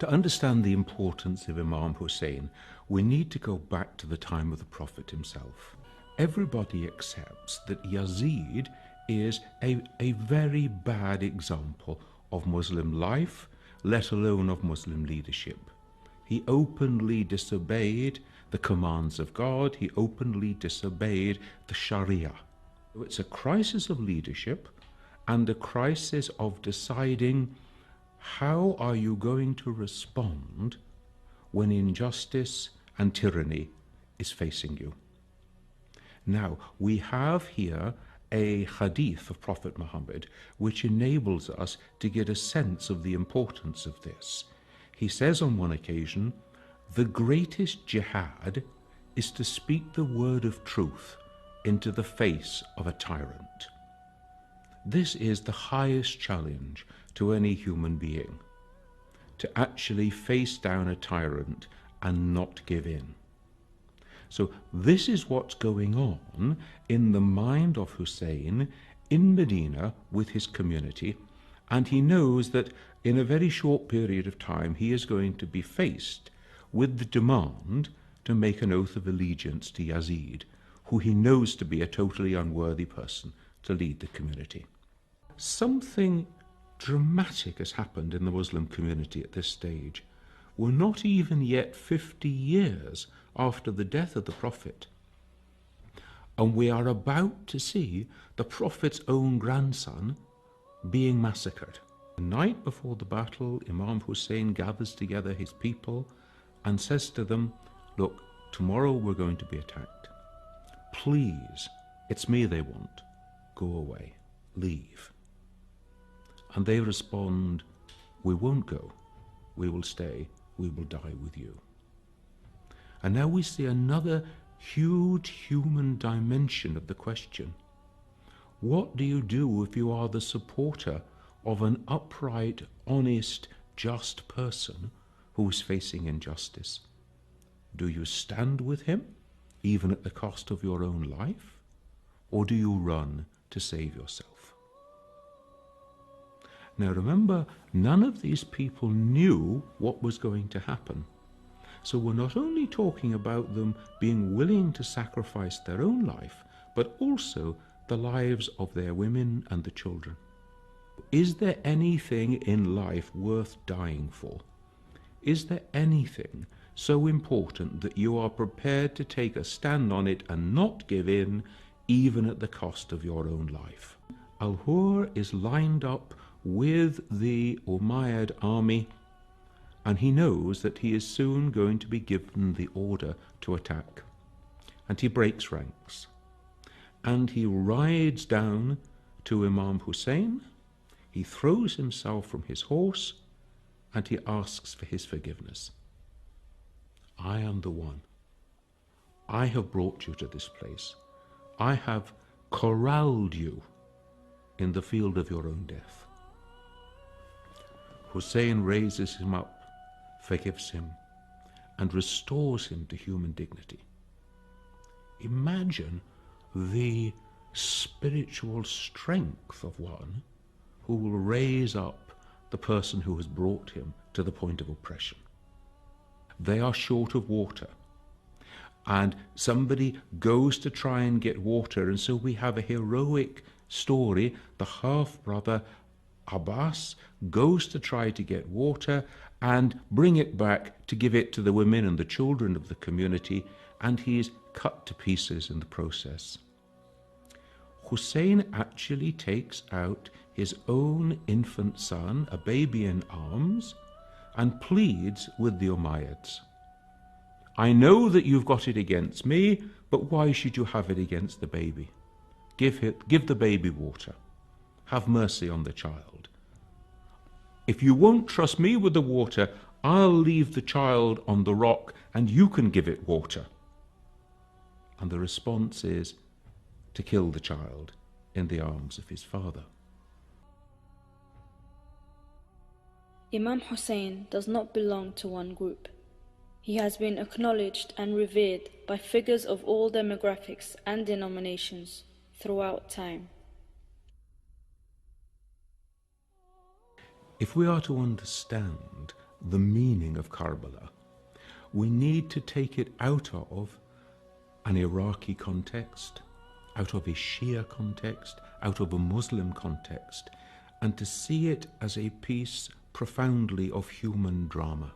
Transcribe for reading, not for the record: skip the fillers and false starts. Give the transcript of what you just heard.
To understand the importance of Imam Hussein, we need to go back to the time of the Prophet himself. Everybody accepts that Yazid is a very bad example of Muslim life, let alone of Muslim leadership. He openly disobeyed the commands of God. He openly disobeyed the Sharia. It's a crisis of leadership and a crisis of deciding how are you going to respond when injustice and tyranny is facing you. Now, we have here a hadith of Prophet Muhammad which enables us to get a sense of the importance of this. He says on one occasion, "The greatest jihad is to speak the word of truth into the face of a tyrant." This is the highest challenge to any human being, to actually face down a tyrant and not give in. So this is what's going on in the mind of Hussein in Medina with his community, and he knows that in a very short period of time he is going to be faced with the demand to make an oath of allegiance to Yazid, who he knows to be a totally unworthy person to lead the community. Something dramatic has happened in the Muslim community at this stage. We're not even yet 50 years after the death of the Prophet, and we are about to see the Prophet's own grandson being massacred. The night before the battle, Imam Hussein gathers together his people and says to them, "Look, tomorrow we're going to be attacked. Please, it's me they want. Go away, leave." And they respond, "We won't go, we will stay, we will die with you." And now we see another huge human dimension of the question. What do you do if you are the supporter of an upright, honest, just person who is facing injustice? Do you stand with him, even at the cost of your own life? Or do you run to save yourself? Now remember, none of these people knew what was going to happen. So we're not only talking about them being willing to sacrifice their own life, but also the lives of their women and the children. Is there anything in life worth dying for? Is there anything so important that you are prepared to take a stand on it and not give in, even at the cost of your own life? Hooir is lined up with the Umayyad army, and he knows that he is soon going to be given the order to attack. And he breaks ranks. And he rides down to Imam Hussein, he throws himself from his horse, and he asks for his forgiveness. "I am the one. I have brought you to this place. I have corralled you in the field of your own death." Hussein raises him up, forgives him, and restores him to human dignity. Imagine the spiritual strength of one who will raise up the person who has brought him to the point of oppression. They are short of water, and somebody goes to try and get water, and so we have a heroic story. The half-brother Abbas goes to try to get water and bring it back to give it to the women and the children of the community, and he is cut to pieces in the process. Hussein actually takes out his own infant son, a baby in arms, and pleads with the Umayyads. "I know that you've got it against me, but why should you have it against the baby? Give the baby water. Have mercy on the child. If you won't trust me with the water, I'll leave the child on the rock and you can give it water." And the response is to kill the child in the arms of his father. Imam Hussein does not belong to one group. He has been acknowledged and revered by figures of all demographics and denominations throughout time. If we are to understand the meaning of Karbala. We need to take it out of an Iraqi context, out of a Shia context, out of a Muslim context, and to see it as a piece profoundly of human drama.